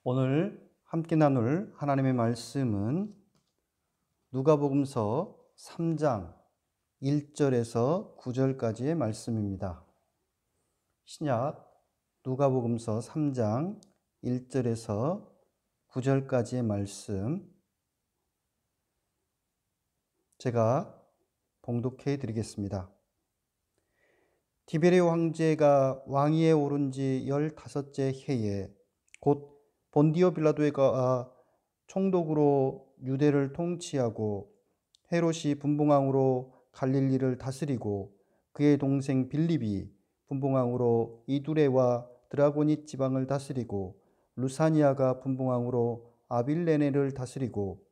오늘 함께 나눌 하나님의 말씀은 누가복음서 3장 1절에서 9절까지의 말씀입니다. 신약 누가복음서 3장 1절에서 9절까지의 말씀 제가 봉독해 드리겠습니다. 디베레오 황제가 왕위에 오른 지 15째 해에 곧 본디오 빌라도가 총독으로 유대를 통치하고 헤롯이 분봉왕으로 갈릴리를 다스리고 그의 동생 빌립이 분봉왕으로 이두레와 드라고니 지방을 다스리고 루사니아가 분봉왕으로 아빌레네를 다스리고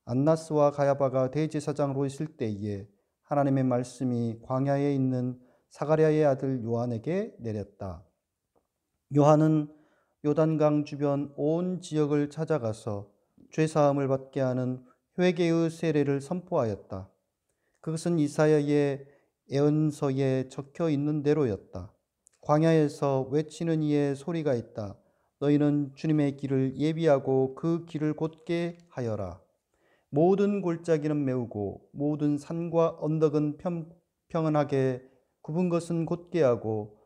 안나스와 가야바가 대제사장으로 있을 때에 하나님의 말씀이 광야에 있는 사가랴의 아들 요한에게 내렸다. 요한은 요단강 주변 온 지역을 찾아가서 죄사함을 받게 하는 회개의 세례를 선포하였다. 그것은 이사야의 예언서에 적혀 있는 대로였다. 광야에서 외치는 이의 소리가 있다. 너희는 주님의 길을 예비하고 그 길을 곧게 하여라. 모든 골짜기는 메우고 모든 산과 언덕은 평안하게 굽은 것은 곧게 하고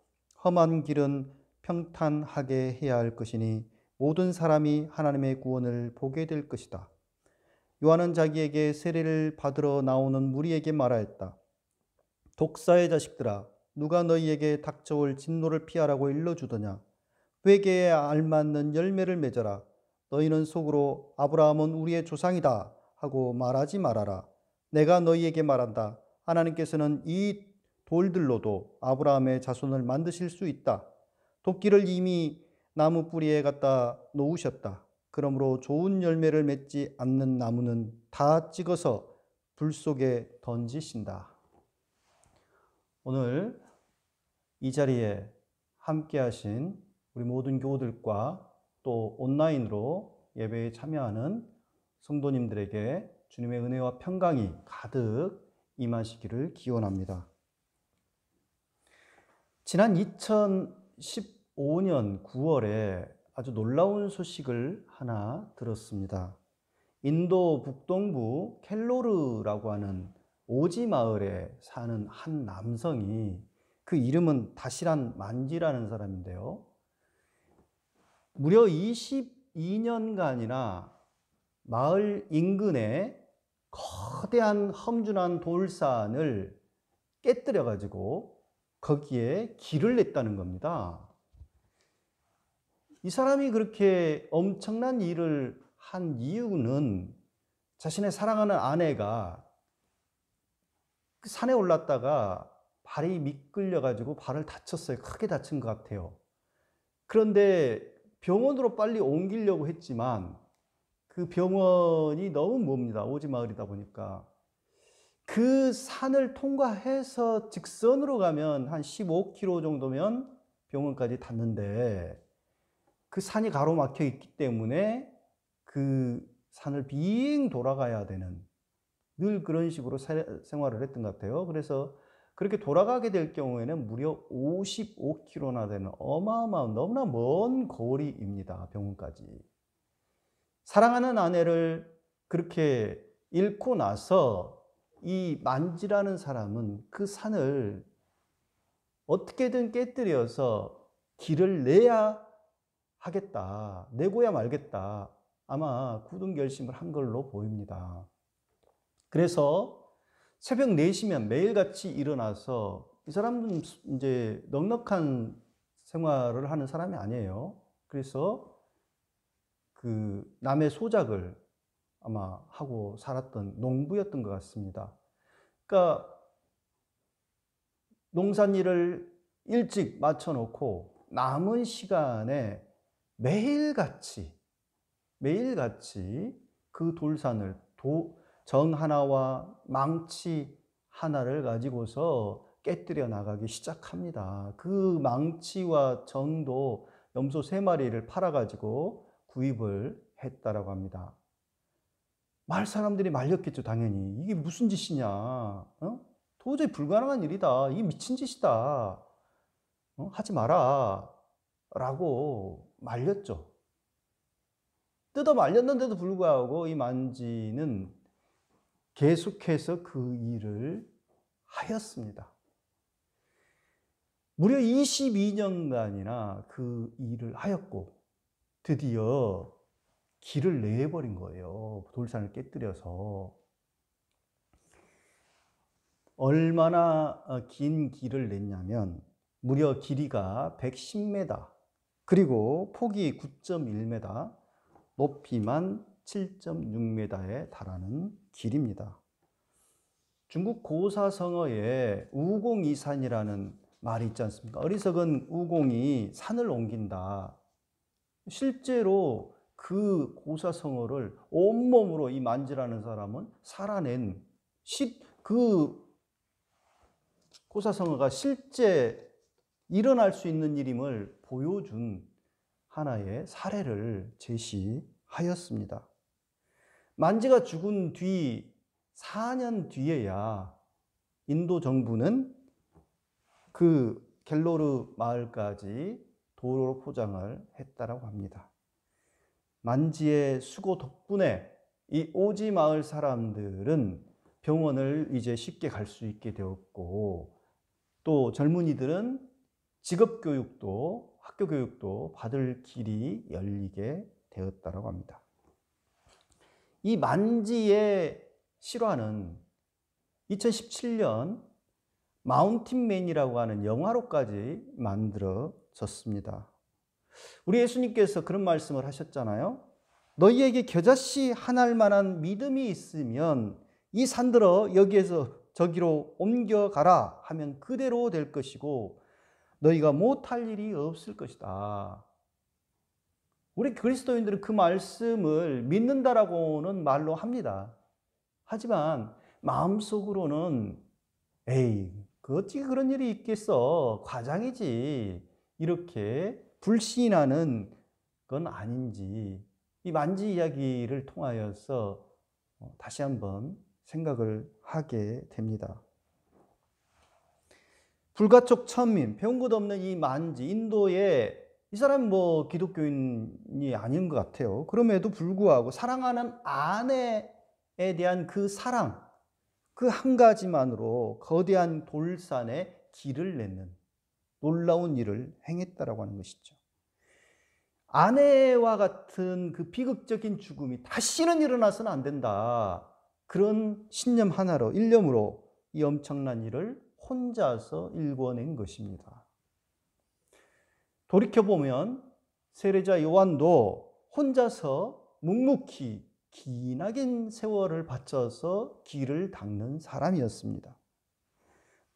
험한 길은 평탄하게 해야 할 것이니 모든 사람이 하나님의 구원을 보게 될 것이다. 요한은 자기에게 세례를 받으러 나오는 무리에게 말하였다. 독사의 자식들아, 누가 너희에게 닥쳐올 진노를 피하라고 일러주더냐? 회개에 알맞는 열매를 맺어라. 너희는 속으로 아브라함은 우리의 조상이다 하고 말하지 말아라. 내가 너희에게 말한다. 하나님께서는 이 돌들로도 아브라함의 자손을 만드실 수 있다. 도끼를 이미 나무 뿌리에 갖다 놓으셨다. 그러므로 좋은 열매를 맺지 않는 나무는 다 찍어서 불 속에 던지신다. 오늘 이 자리에 함께 하신 우리 모든 교우들과 또 온라인으로 예배에 참여하는 성도님들에게 주님의 은혜와 평강이 가득 임하시기를 기원합니다. 지난 2015년 9월에 아주 놀라운 소식을 하나 들었습니다. 인도 북동부 켈로르라고 하는 오지 마을에 사는 한 남성이, 그 이름은 다시란 만지라는 사람인데요. 무려 22년간이나 마을 인근에 거대한 험준한 돌산을 깨뜨려 가지고 거기에 길을 냈다는 겁니다. 이 사람이 그렇게 엄청난 일을 한 이유는 자신의 사랑하는 아내가 그 산에 올랐다가 발이 미끌려 가지고 발을 다쳤어요. 크게 다친 것 같아요. 그런데 병원으로 빨리 옮기려고 했지만 그 병원이 너무 멉니다. 오지 마을이다 보니까. 그 산을 통과해서 직선으로 가면 한 15km 정도면 병원까지 닿는데, 그 산이 가로막혀 있기 때문에 그 산을 빙 돌아가야 되는, 늘 그런 식으로 생활을 했던 것 같아요. 그래서 그렇게 돌아가게 될 경우에는 무려 55km나 되는 어마어마한 너무나 먼 거리입니다. 병원까지. 사랑하는 아내를 그렇게 잃고 나서 이 만지라는 사람은 그 산을 어떻게든 깨뜨려서 길을 내야 하겠다, 내고야 말겠다, 아마 굳은 결심을 한 걸로 보입니다. 그래서 새벽 4시면 매일같이 일어나서, 이 사람은 이제 넉넉한 생활을 하는 사람이 아니에요. 그래서 그 남의 소작을 아마 하고 살았던 농부였던 것 같습니다. 그러니까 농산일을 일찍 마쳐놓고 남은 시간에 매일같이 그 돌산을 정 하나와 망치 하나를 가지고서 깨뜨려 나가기 시작합니다. 그 망치와 정도 염소 3마리를 팔아가지고 구입을 했다라고 합니다. 마을 사람들이 말렸겠죠, 당연히. 이게 무슨 짓이냐? 도저히 불가능한 일이다. 이게 미친 짓이다. 하지 마라. 라고 말렸죠. 뜯어 말렸는데도 불구하고 이 만지는 계속해서 그 일을 하였습니다. 무려 22년간이나 그 일을 하였고 드디어 길을 내버린 거예요. 돌산을 깨뜨려서. 얼마나 긴 길을 냈냐면 무려 길이가 110m, 그리고 폭이 9.1m, 높이만 7.6m에 달하는 길입니다. 중국 고사성어에 우공이산이라는 말이 있지 않습니까? 어리석은 우공이 산을 옮긴다. 실제로 그 고사성어를 온몸으로 이 만지라는 사람은 살아낸, 그 고사성어가 실제 일어날 수 있는 일임을 보여준 하나의 사례를 제시하였습니다. 만지가 죽은 뒤 4년 뒤에야 인도 정부는 그 갤로르 마을까지 도로 포장을 했다라고 합니다. 만지의 수고 덕분에 이 오지 마을 사람들은 병원을 이제 쉽게 갈 수 있게 되었고, 또 젊은이들은 직업 교육도, 학교 교육도 받을 길이 열리게 되었다라고 합니다. 이 만지의 실화는 2017년 마운틴맨이라고 하는 영화로까지 만들어졌습니다. 우리 예수님께서 그런 말씀을 하셨잖아요. 너희에게 겨자씨 하나일 만한 믿음이 있으면 이 산들어 여기에서 저기로 옮겨가라 하면 그대로 될 것이고 너희가 못할 일이 없을 것이다. 우리 그리스도인들은 그 말씀을 믿는다라고는 말로 합니다. 하지만 마음속으로는 에이, 어떻게 그런 일이 있겠어? 과장이지. 이렇게 불신하는 건 아닌지, 이 만지 이야기를 통하여서 다시 한번 생각을 하게 됩니다. 불가촉 천민, 배운 것 없는 이 만지, 인도의 이 사람 뭐 기독교인이 아닌 것 같아요. 그럼에도 불구하고 사랑하는 아내에 대한 그 사랑, 그 한 가지만으로 거대한 돌산에 길을 내는 놀라운 일을 행했다라고 하는 것이죠. 아내와 같은 그 비극적인 죽음이 다시는 일어나서는 안 된다. 그런 신념 하나로, 일념으로 이 엄청난 일을 혼자서 일궈낸 것입니다. 돌이켜보면 세례자 요한도 혼자서 묵묵히 기나긴 세월을 바쳐서 길을 닦는 사람이었습니다.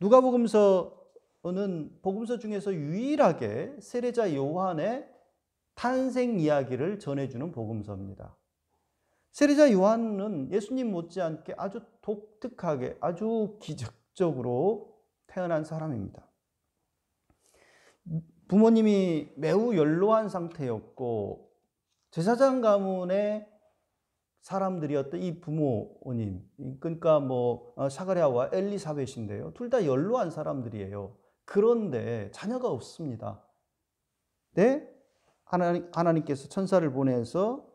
누가복음서는 복음서 중에서 유일하게 세례자 요한의 탄생 이야기를 전해주는 복음서입니다. 세례자 요한은 예수님 못지않게 아주 독특하게, 아주 기적적으로 태어난 사람입니다. 부모님이 매우 연로한 상태였고 제사장 가문의 사람들이었던 이 부모님, 그러니까 사가랴와 엘리사벳인데요, 둘 다 연로한 사람들이에요. 그런데 자녀가 없습니다. 네? 하나님께서 천사를 보내서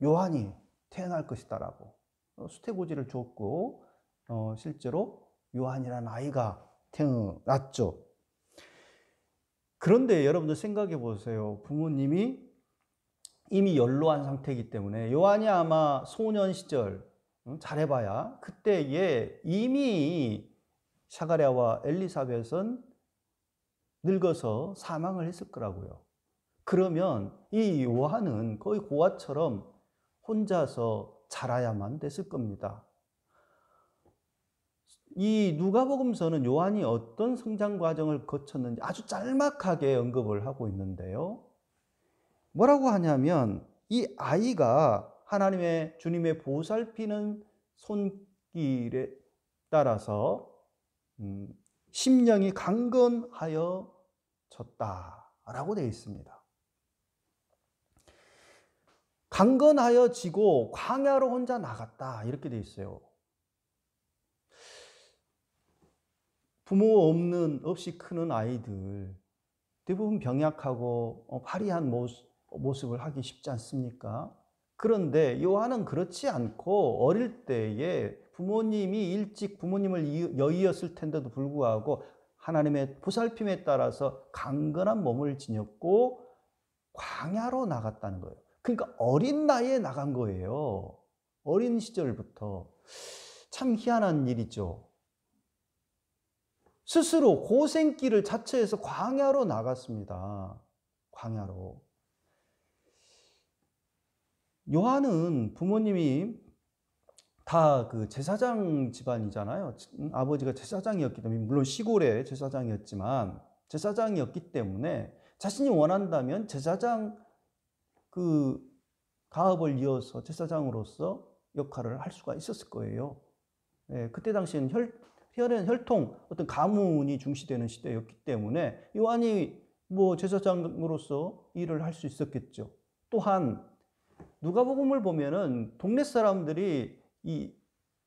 요한이 태어날 것이다라고 수태고지를 줬고 실제로 요한이라는 아이가 태어났죠. 그런데 여러분들 생각해 보세요. 부모님이 이미 연로한 상태이기 때문에 요한이 아마 소년 시절, 잘해봐야 그때에 이미 사가랴와 엘리사벳은 늙어서 사망을 했을 거라고요. 그러면 이 요한은 거의 고아처럼 혼자서 자라야만 됐을 겁니다. 이 누가복음서는 요한이 어떤 성장 과정을 거쳤는지 아주 짤막하게 언급을 하고 있는데요. 뭐라고 하냐면 이 아이가 하나님의 주님의 보살피는 손길에 따라서 심령이 강건하여졌다라고 되어 있습니다. 강건하여지고 광야로 혼자 나갔다 이렇게 되어 있어요. 부모 없이 크는 아이들 대부분 병약하고 파리한 모습, 모습을 하기 쉽지 않습니까? 그런데 요한은 그렇지 않고 어릴 때에 부모님이 일찍 부모님을 여의었을 텐데도 불구하고 하나님의 보살핌에 따라서 강건한 몸을 지녔고 광야로 나갔다는 거예요. 그러니까 어린 나이에 나간 거예요. 어린 시절부터. 참 희한한 일이죠. 스스로 고생길을 자처해서 광야로 나갔습니다. 광야로. 요한은 부모님이 다 그 제사장 집안이잖아요. 아버지가 제사장이었기 때문에, 물론 시골의 제사장이었지만 제사장이었기 때문에 자신이 원한다면 제사장 그 가업을 이어서 제사장으로서 역할을 할 수가 있었을 거예요. 예, 그때 당시에는 혈통, 어떤 가문이 중시되는 시대였기 때문에 요한이 뭐 제사장으로서 일을 할 수 있었겠죠. 또한 누가복음을 보면은 동네 사람들이 이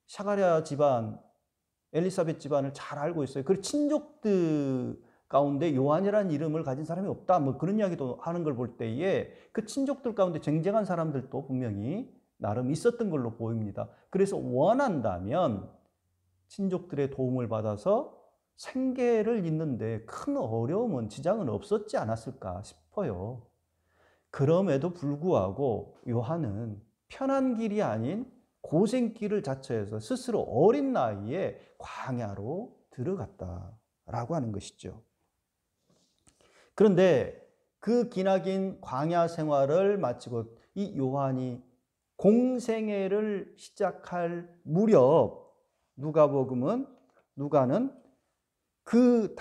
사가랴 집안, 엘리사벳 집안을 잘 알고 있어요. 그 친족들 가운데 요한이라는 이름을 가진 사람이 없다, 뭐 그런 이야기도 하는 걸 볼 때에 그 친족들 가운데 쟁쟁한 사람들도 분명히 나름 있었던 걸로 보입니다. 그래서 원한다면 친족들의 도움을 받아서 생계를 잇는데 큰 어려움은, 지장은 없었지 않았을까 싶어요. 그럼에도 불구하고 요한은 편한 길이 아닌 고생길을 자처해서 스스로 어린 나이에 광야로 들어갔다라고 하는 것이죠. 그런데 그 기나긴 광야 생활을 마치고 이 요한이 공생애를 시작할 무렵 누가는 그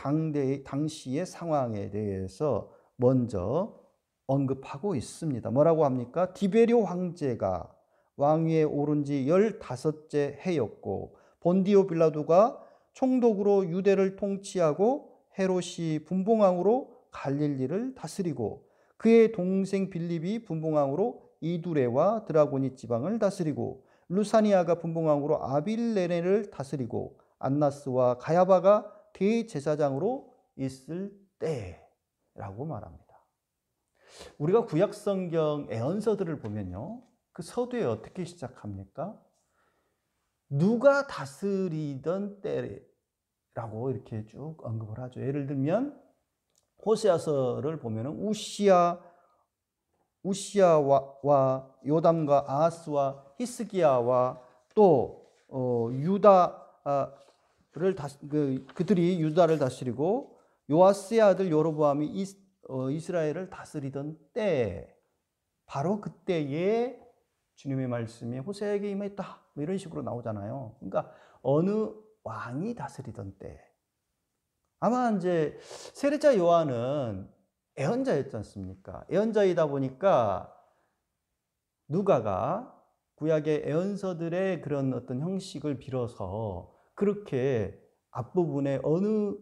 당시의 상황에 대해서 먼저 언급하고 있습니다. 뭐라고 합니까? 디베rio 황제가 왕위에 오른 지 15째 해였고 본디오 빌라도가 총독으로 유대를 통치하고 헤롯이 분봉왕으로 갈릴리를 다스리고 그의 동생 빌립이 분봉왕으로 이두레와 드라고니 지방을 다스리고 루사니아가 분봉왕으로 아빌레네를 다스리고 안나스와 가야바가 대제사장으로 있을 때라고 말합니다. 우리가 구약성경 애언서들을 보면요, 그 서두에 어떻게 시작합니까? 누가 다스리던 때라고 이렇게 쭉 언급을 하죠. 예를 들면 호세아서를 보면은 우시야와 요담과 아하스와 히스기야와 또 유다를 그들이 유다를 다스리고 요아스의 아들 여로보암이 이스라엘을 다스리던 때, 바로 그때에 주님의 말씀이 호세아에게 임했다, 뭐 이런 식으로 나오잖아요. 그러니까 어느 왕이 다스리던 때. 아마 이제 세례자 요한은 애언자였지 않습니까? 애언자이다 보니까 누가가 구약의 애언서들의 그런 어떤 형식을 빌어서 그렇게 앞부분에 어느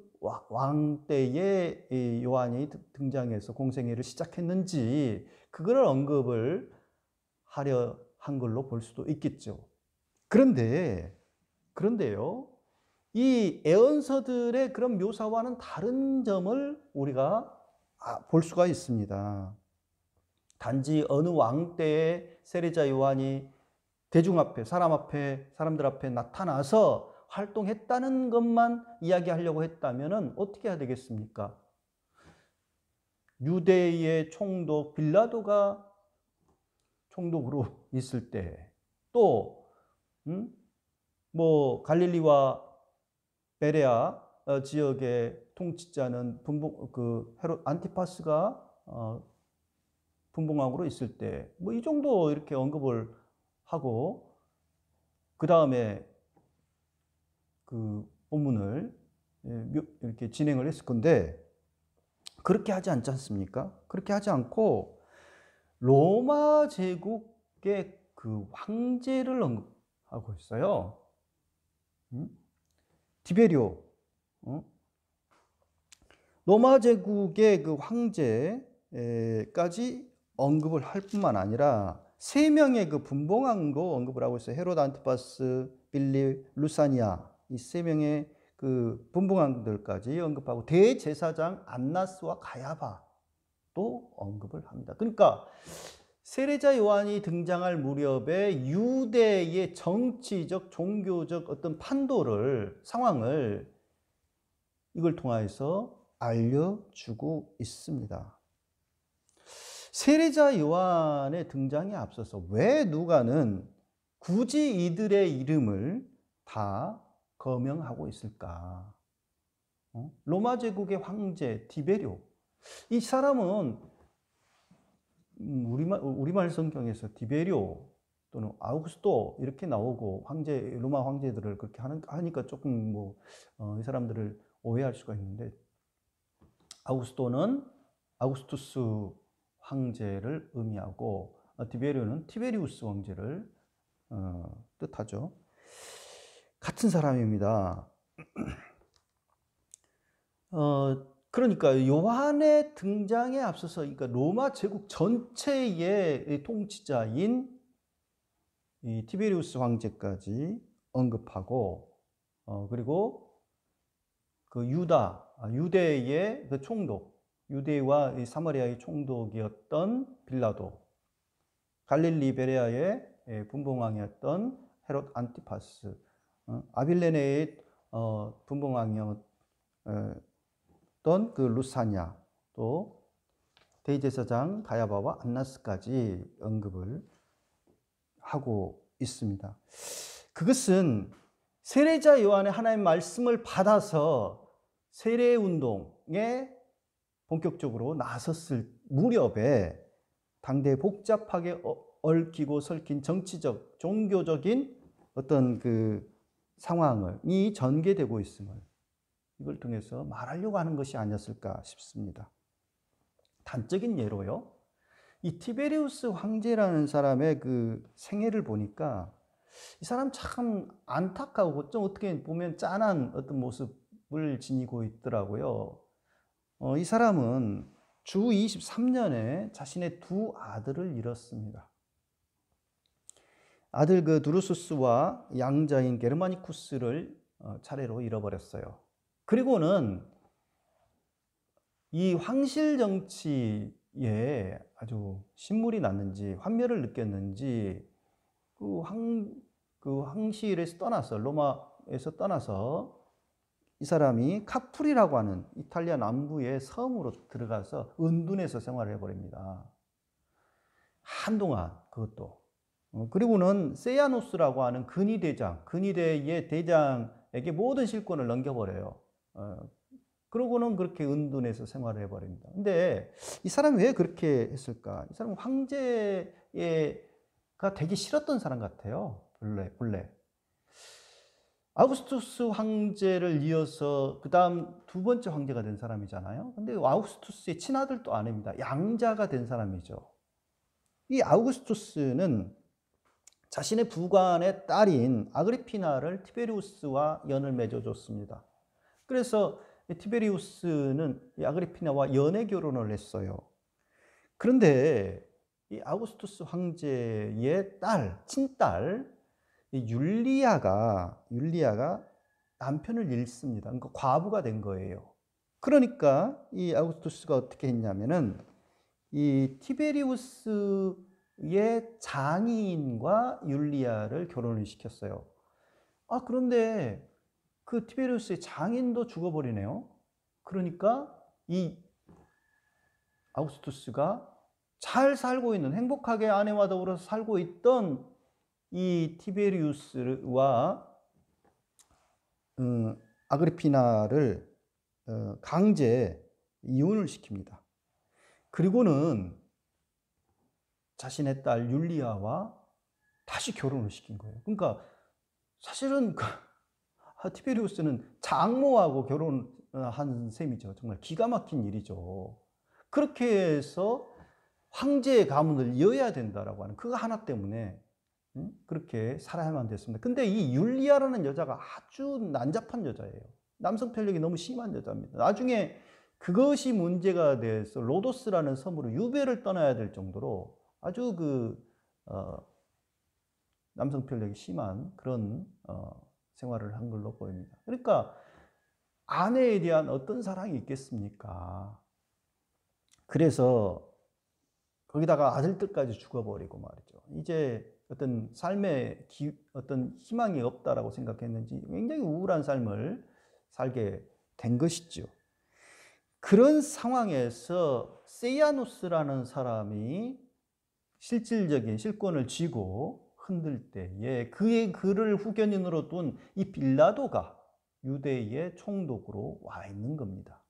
왕 때에 요한이 등장해서 공생애를 시작했는지 그걸 언급을 하려 한 걸로 볼 수도 있겠죠. 그런데요, 이 애언서들의 그런 묘사와는 다른 점을 우리가 볼 수가 있습니다. 단지 어느 왕 때에 세례자 요한이 대중 앞에, 사람들 앞에 나타나서 활동했다는 것만 이야기하려고 했다면 어떻게 해야 되겠습니까? 유대의 총독 빌라도가 총독으로 있을 때, 또 뭐 갈릴리와 베레아 지역의 통치자는 헤롯 안티파스가 분봉왕으로 있을 때, 뭐 이 정도 이렇게 언급을 하고 그 다음에 그 본문을 이렇게 진행을 했을 건데, 그렇게 하지 않지 않습니까? 그렇게 하지 않고 로마 제국의 그 황제를 언급하고 있어요. 디베리오. 로마 제국의 그 황제까지 언급을 할 뿐만 아니라 3명의 그 분봉왕도 언급을 하고 있어요. 헤롯 안티파스, 빌립, 루사니아, 이 3명의 그 분봉왕들까지 언급하고 대제사장 안나스와 가야바, 언급을 합니다. 그러니까 세례자 요한이 등장할 무렵에 유대의 정치적, 종교적 어떤 판도를, 상황을 이걸 통해서 알려주고 있습니다. 세례자 요한의 등장에 앞서서 왜 누가는 굳이 이들의 이름을 다 거명하고 있을까? 로마 제국의 황제 디베리오. 이 사람은 우리말 성경에서 디베리오 또는 아우구스토 이렇게 나오고 로마 황제들을 그렇게 하니까 조금 이 사람들을 오해할 수가 있는데, 아우구스토는 아우구스투스 황제를 의미하고 디베리오는 티베리우스 황제를 뜻하죠. 같은 사람입니다. 그러니까 요한의 등장에 앞서서, 그러니까 로마 제국 전체의 통치자인 이 티베리우스 황제까지 언급하고, 그리고 그 유대의 그 총독, 유대와 이 사마리아의 총독이었던 빌라도, 갈릴리 베레아의 분봉왕이었던 헤롯 안티파스, 아빌레네의 분봉왕이었던 그 루사냐, 또 대제사장 가야바와 안나스까지 언급을 하고 있습니다. 그것은 세례자 요한의 하나님의 말씀을 받아서 세례 운동에 본격적으로 나섰을 무렵에 당대에 복잡하게 얽히고 설킨 정치적, 종교적인 어떤 그 상황이 전개되고 있음을 이걸 통해서 말하려고 하는 것이 아니었을까 싶습니다. 단적인 예로요, 이 티베리우스 황제라는 사람의 그 생애를 보니까 이 사람 참 안타까우고 좀 어떻게 보면 짠한 어떤 모습을 지니고 있더라고요. 이 사람은 주 23년에 자신의 두 아들을 잃었습니다. 아들 그 두루수스와 양자인 게르마니쿠스를 차례로 잃어버렸어요. 그리고는 이 황실 정치에 아주 신물이 났는지 환멸을 느꼈는지 그 황실에서 떠나서, 로마에서 떠나서 이 사람이 카프리라고 하는 이탈리아 남부의 섬으로 들어가서 은둔해서 생활을 해버립니다. 한동안 그것도. 그리고는 세야누스라고 하는 근위대의 대장에게 모든 실권을 넘겨버려요. 그러고는 그렇게 은둔해서 생활을 해버립니다. 근데 이 사람이 왜 그렇게 했을까? 이 사람은 황제가 되기 싫었던 사람 같아요. 본래. 아우구스투스 황제를 이어서 그 다음 두 번째 황제가 된 사람이잖아요. 근데 아우구스투스의 친아들도 아닙니다. 양자가 된 사람이죠. 이 아우구스투스는 자신의 부관의 딸인 아그리피나를 티베리우스와 연을 맺어줬습니다. 그래서 티베리우스는 이 아그리피나와 연애 결혼을 했어요. 그런데 이 아우구스투스 황제의 친딸 율리아가 남편을 잃습니다. 그러니까 과부가 된 거예요. 그러니까 이 아우구스투스가 어떻게 했냐면은 이 티베리우스의 장인과 율리아를 결혼을 시켰어요. 그런데 그 티베리우스의 장인도 죽어버리네요. 그러니까 이 아우구스투스가 잘 살고 있는, 행복하게 아내와 더불어서 살고 있던 이 티베리우스와 아그리피나를 강제 이혼을 시킵니다. 그리고는 자신의 딸 율리아와 다시 결혼을 시킨 거예요. 그러니까 사실은 티베리우스는 장모하고 결혼한 셈이죠. 정말 기가 막힌 일이죠. 그렇게 해서 황제의 가문을 이어야 된다라고 하는 그거 하나 때문에 그렇게 살아야만 됐습니다. 근데 이 율리아라는 여자가 아주 난잡한 여자예요. 남성 편력이 너무 심한 여자입니다. 나중에 그것이 문제가 돼서 로도스라는 섬으로 유배를 떠나야 될 정도로 아주 남성 편력이 심한 그런 생활을 한 걸로 보입니다. 그러니까 아내에 대한 어떤 사랑이 있겠습니까? 그래서 거기다가 아들들까지 죽어버리고 말이죠. 이제 어떤 삶의 어떤 희망이 없다라고 생각했는지 굉장히 우울한 삶을 살게 된 것이죠. 그런 상황에서 세이아누스라는 사람이 실질적인 실권을 쥐고 흔들 때에 그를 후견인으로 둔 이 빌라도가 유대의 총독으로 와 있는 겁니다.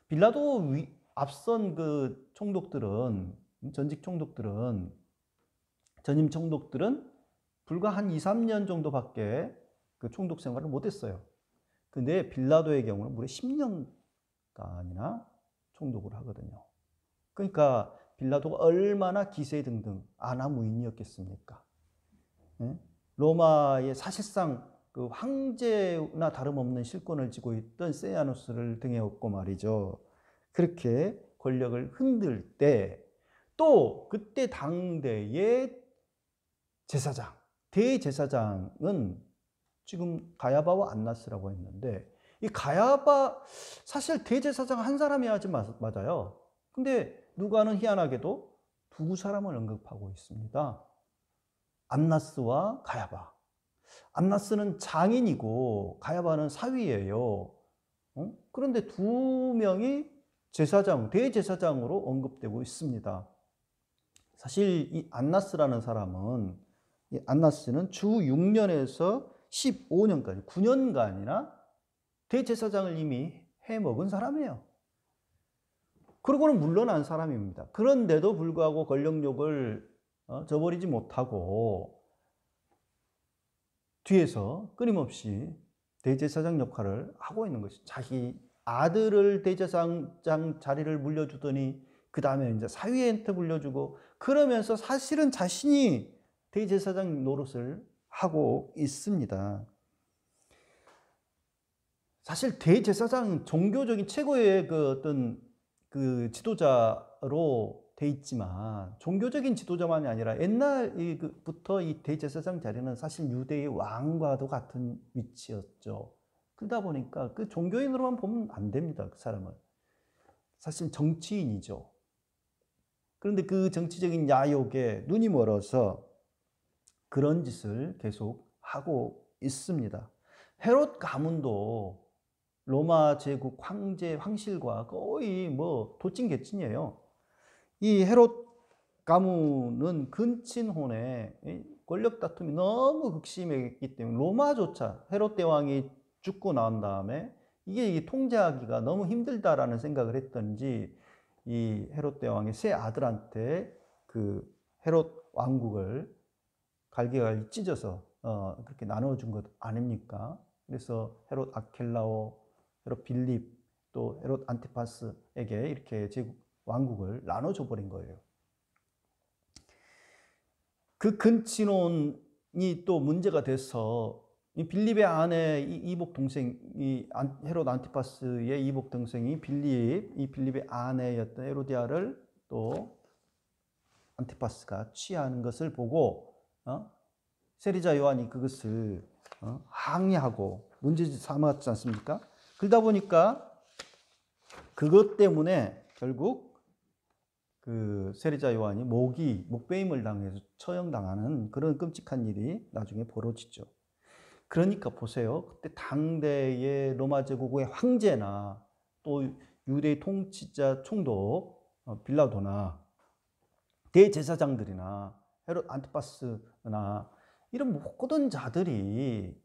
빌라도 앞선 그 총독들은, 전직 총독들은, 전임 총독들은 불과 한 2, 3년 정도밖에 그 총독 생활을 못했어요. 근데 빌라도의 경우는 무려 10년간이나 총독을 하거든요. 그러니까 빌라도가 얼마나 기세등등 안하무인이었겠습니까? 로마의 사실상 그 황제나 다름없는 실권을 쥐고 있던 세이아누스를 등에 업고 말이죠. 그렇게 권력을 흔들 때 또 그때 당대의 제사장, 대제사장은 지금 가야바와 안나스라고 했는데 이 가야바 사실 대제사장 한 사람이야지 맞아요. 근데 누가는 희한하게도 두 사람을 언급하고 있습니다. 안나스와 가야바. 안나스는 장인이고 가야바는 사위예요. 그런데 두 명이 제사장, 대제사장으로 언급되고 있습니다. 사실 이 안나스라는 사람은 이 안나스는 주 6년에서 15년까지 9년간이나 대제사장을 이미 해먹은 사람이에요. 그러고는 물러난 사람입니다. 그런데도 불구하고 권력욕을 저버리지 못하고 뒤에서 끊임없이 대제사장 역할을 하고 있는 것이 자기 아들을 대제사장 자리를 물려주더니 그 다음에 이제 사위한테 물려주고 그러면서 사실은 자신이 대제사장 노릇을 하고 있습니다. 사실 대제사장 종교적인 최고의 그 어떤 그 지도자로 돼 있지만 종교적인 지도자만이 아니라 옛날부터 이 대제사장 자리는 사실 유대의 왕과도 같은 위치였죠. 그러다 보니까 그 종교인으로만 보면 안 됩니다. 그 사람은 사실 정치인이죠. 그런데 그 정치적인 야욕에 눈이 멀어서 그런 짓을 계속 하고 있습니다. 헤롯 가문도 로마 제국 황실과 거의 뭐 도찐개찐이에요. 이 헤롯 가문은 근친혼에 권력 다툼이 너무 극심했기 때문에 로마조차 헤롯 대왕이 죽고 난 다음에 이게 통제하기가 너무 힘들다라는 생각을 했던지 이 헤롯 대왕의 세 아들한테 그 헤롯 왕국을 갈기갈기 찢어서 그렇게 나눠준 것 아닙니까? 그래서 헤롯 아켈라오, 헤롯 빌립, 또 헤롯 안티파스에게 이렇게 제국 왕국을 나눠줘 버린 거예요. 그 근친혼이 또 문제가 돼서 이 빌립의 아내 이복 동생, 이 헤롯 안티파스의 이복 동생이 이 빌립의 아내였던 헤로디아를 또 안티파스가 취하는 것을 보고 세리자 요한이 그것을 항의하고 문제지 삼았지 않습니까? 그러다 보니까 그것 때문에 결국 그 세리자 요한이 목배임을 당해서 처형당하는 그런 끔찍한 일이 나중에 벌어지죠. 그러니까 보세요. 그때 당대의 로마 제국의 황제나 또 유대 통치자 총독 빌라도나 대제사장들이나 헤롯 안티파스나 이런 모든 자들이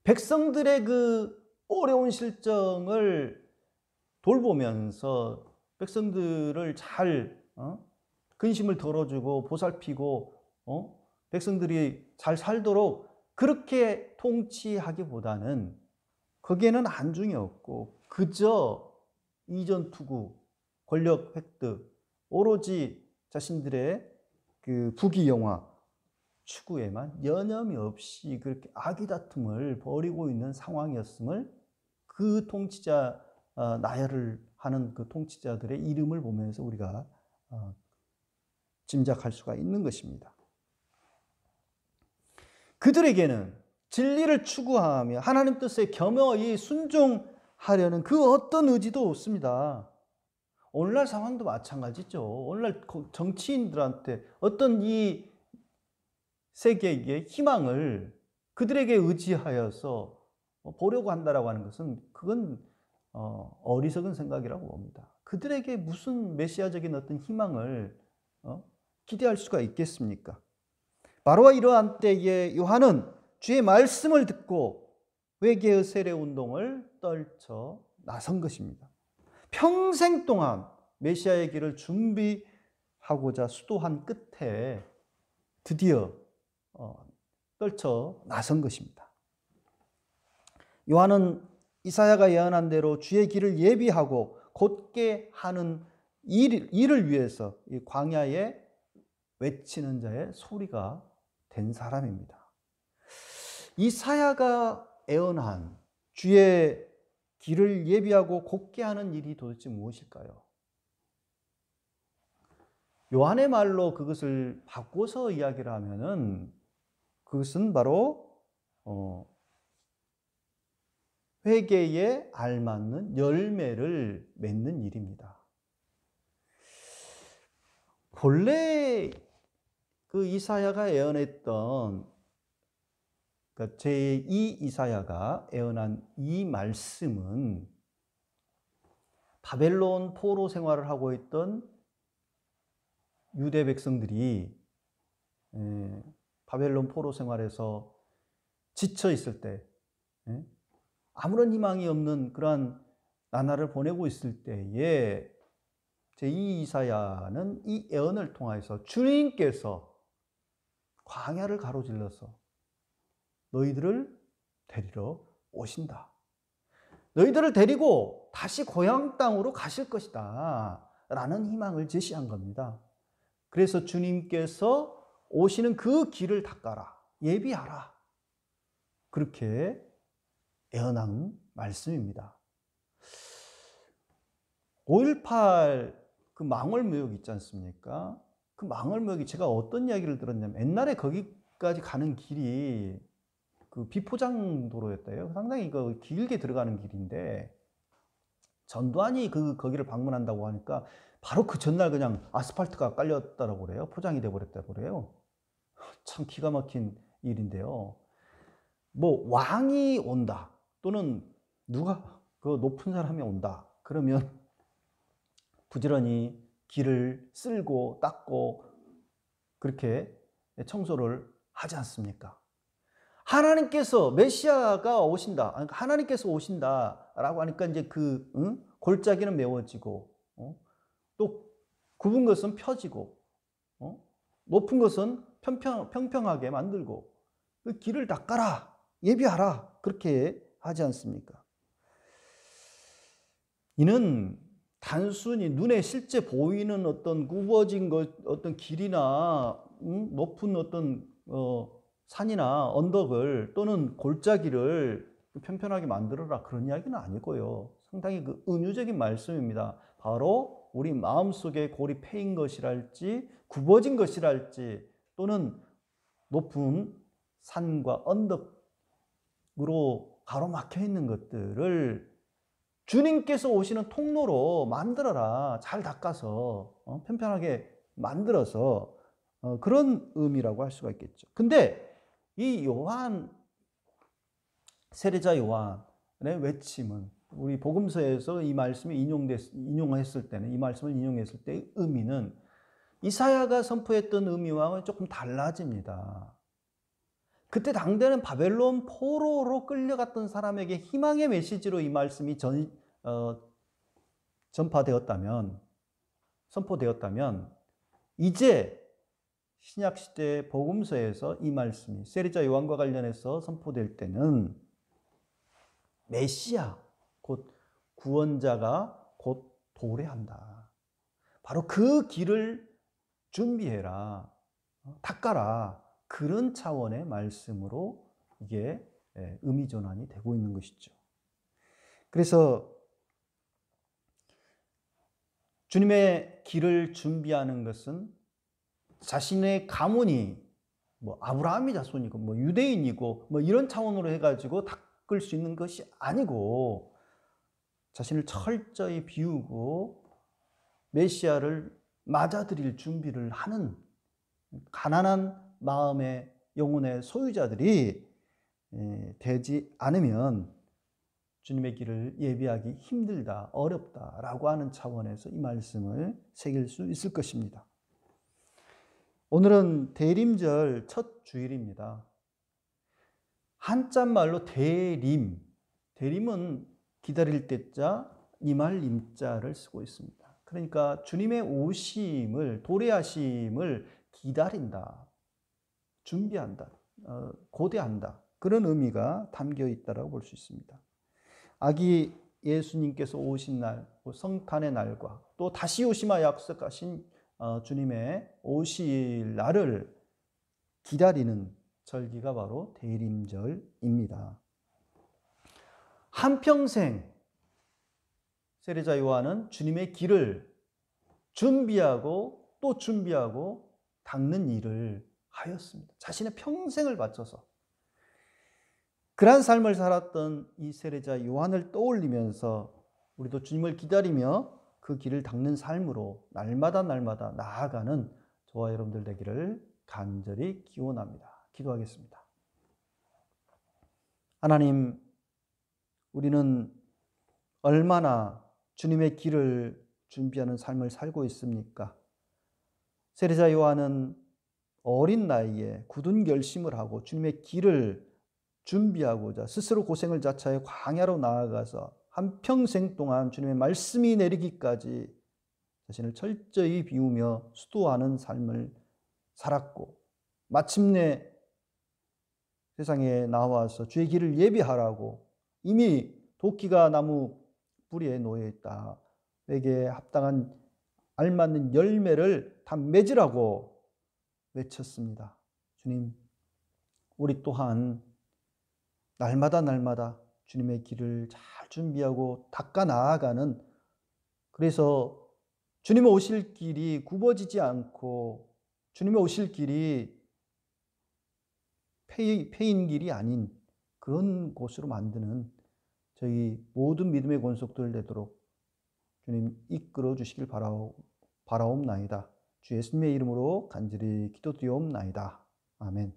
백성들의 그 어려운 실정을 돌보면서 백성들을 잘 근심을 덜어주고 보살피고 백성들이 잘 살도록 그렇게 통치하기보다는 거기에는 안중이 없고 그저 이전 투구, 권력 획득, 오로지 자신들의 그 부귀영화 추구에만 여념이 없이 그렇게 악의다툼을 벌이고 있는 상황이었음을 그 통치자 나열을 하는 그 통치자들의 이름을 보면서 우리가 짐작할 수가 있는 것입니다. 그들에게는 진리를 추구하며 하나님 뜻에 겸허히 순종하려는 그 어떤 의지도 없습니다. 오늘날 상황도 마찬가지죠. 오늘날 정치인들한테 어떤 이 세계의 희망을 그들에게 의지하여서 보려고 한다라고 하는 것은 그건 어리석은 생각이라고 봅니다. 그들에게 무슨 메시아적인 어떤 희망을 기대할 수가 있겠습니까? 바로 이러한 때에 요한은 주의 말씀을 듣고 회개의 세례 운동을 떨쳐 나선 것입니다. 평생 동안 메시아의 길을 준비하고자 수도한 끝에 드디어 떨쳐 나선 것입니다. 요한은 이사야가 예언한 대로 주의 길을 예비하고 곧게 하는 일을 위해서 이 광야에 외치는 자의 소리가 된 사람입니다. 이사야가 예언한 주의 길을 예비하고 곧게 하는 일이 도대체 무엇일까요? 요한의 말로 그것을 바꿔서 이야기를 하면은 그것은 바로 회개에 알맞는 열매를 맺는 일입니다. 본래 그 이사야가 예언했던 그러니까 제2 이사야가 예언한 이 말씀은 바벨론 포로 생활을 하고 있던 유대 백성들이 바벨론 포로 생활에서 지쳐 있을 때 아무런 희망이 없는 그러한 나날을 보내고 있을 때에 제2 이사야는 이 예언을 통해서 주님께서 광야를 가로질러서 너희들을 데리러 오신다. 너희들을 데리고 다시 고향 땅으로 가실 것이다. 라는 희망을 제시한 겁니다. 그래서 주님께서 오시는 그 길을 닦아라. 예비하라. 그렇게 예언한 말씀입니다. 5.18 그 망월무역 있지 않습니까? 그 망월무역이 제가 어떤 이야기를 들었냐면 옛날에 거기까지 가는 길이 그 비포장 도로였대요. 상당히 그 길게 들어가는 길인데 전두환이 거기를 방문한다고 하니까 바로 그 전날 그냥 아스팔트가 깔렸다고 그래요. 포장이 돼버렸다고 그래요. 참 기가 막힌 일인데요. 뭐 왕이 온다 또는 누가 그 높은 사람이 온다 그러면 부지런히 길을 쓸고 닦고 그렇게 청소를 하지 않습니까? 하나님께서 메시아가 오신다, 하나님께서 오신다라고 하니까 이제 골짜기는 메워지고 또 굽은 것은 펴지고 높은 것은 평평하게 만들고 그 길을 닦아라, 예비하라 그렇게 하지 않습니까? 이는 단순히 눈에 실제 보이는 어떤 굽어진 어떤 길이나 높은 어떤 산이나 언덕을 또는 골짜기를 편편하게 만들어라 그런 이야기는 아니고요. 상당히 그 은유적인 말씀입니다. 바로 우리 마음속에 골이 패인 것이랄지 굽어진 것이랄지 또는 높은 산과 언덕으로 가로막혀 있는 것들을 주님께서 오시는 통로로 만들어라. 잘 닦아서 편편하게 만들어서 그런 의미라고 할 수가 있겠죠. 근데 이 요한 세례자 요한의 외침은 우리 복음서에서 이 말씀이 인용했을 때는 이 말씀을 인용했을 때의 의미는 이사야가 선포했던 의미와는 조금 달라집니다. 그때 당대는 바벨론 포로로 끌려갔던 사람에게 희망의 메시지로 이 말씀이 선포되었다면 이제 신약시대 복음서에서 이 말씀이 세례자 요한과 관련해서 선포될 때는 메시아 곧 구원자가 곧 도래한다. 바로 그 길을 준비해라, 닦아라 그런 차원의 말씀으로 이게 의미전환이 되고 있는 것이죠. 그래서 주님의 길을 준비하는 것은 자신의 가문이 뭐 아브라함이 자손이고 뭐 유대인이고 뭐 이런 차원으로 해가지고 닦을 수 있는 것이 아니고 자신을 철저히 비우고 메시아를 맞아들일 준비를 하는 가난한 마음의 영혼의 소유자들이 되지 않으면 주님의 길을 예비하기 힘들다, 어렵다라고 하는 차원에서 이 말씀을 새길 수 있을 것입니다. 오늘은 대림절 첫 주일입니다. 한자말로 대림, 대림은 기다릴 때자, 임할 임자를 쓰고 있습니다. 그러니까 주님의 오심을, 도래하심을 기다린다, 준비한다, 고대한다, 그런 의미가 담겨 있다고 볼 수 있습니다. 아기 예수님께서 오신 날, 성탄의 날과 또 다시 오시마 약속하신 주님의 오실 날을 기다리는 절기가 바로 대림절입니다. 한평생 세례자 요한은 주님의 길을 준비하고 또 준비하고 닦는 일을 하였습니다. 자신의 평생을 바쳐서. 그러한 삶을 살았던 이 세례자 요한을 떠올리면서 우리도 주님을 기다리며 그 길을 닦는 삶으로 날마다 나아가는 저와 여러분들 되기를 간절히 기원합니다. 기도하겠습니다. 하나님, 우리는 얼마나 주님의 길을 준비하는 삶을 살고 있습니까? 세례자 요한은 어린 나이에 굳은 결심을 하고 주님의 길을 준비하고자 스스로 고생을 자처해 광야로 나아가서 한평생 동안 주님의 말씀이 내리기까지 자신을 철저히 비우며 수도하는 삶을 살았고, 마침내 세상에 나와서 주의 길을 예비하라고 이미 도끼가 나무 뿌리에 놓여 있다. 내게 합당한 알맞는 열매를 다 맺으라고 외쳤습니다. 주님, 우리 또한 날마다 주님의 길을 잘 준비하고 닦아 나아가는, 그래서 주님의 오실 길이 굽어지지 않고 주님의 오실 길이 패인 길이 아닌 그런 곳으로 만드는 저희 모든 믿음의 권속들 되도록 주님 이끌어 주시길 바라옵나이다. 주 예수님의 이름으로 간절히 기도드리옵나이다. 아멘.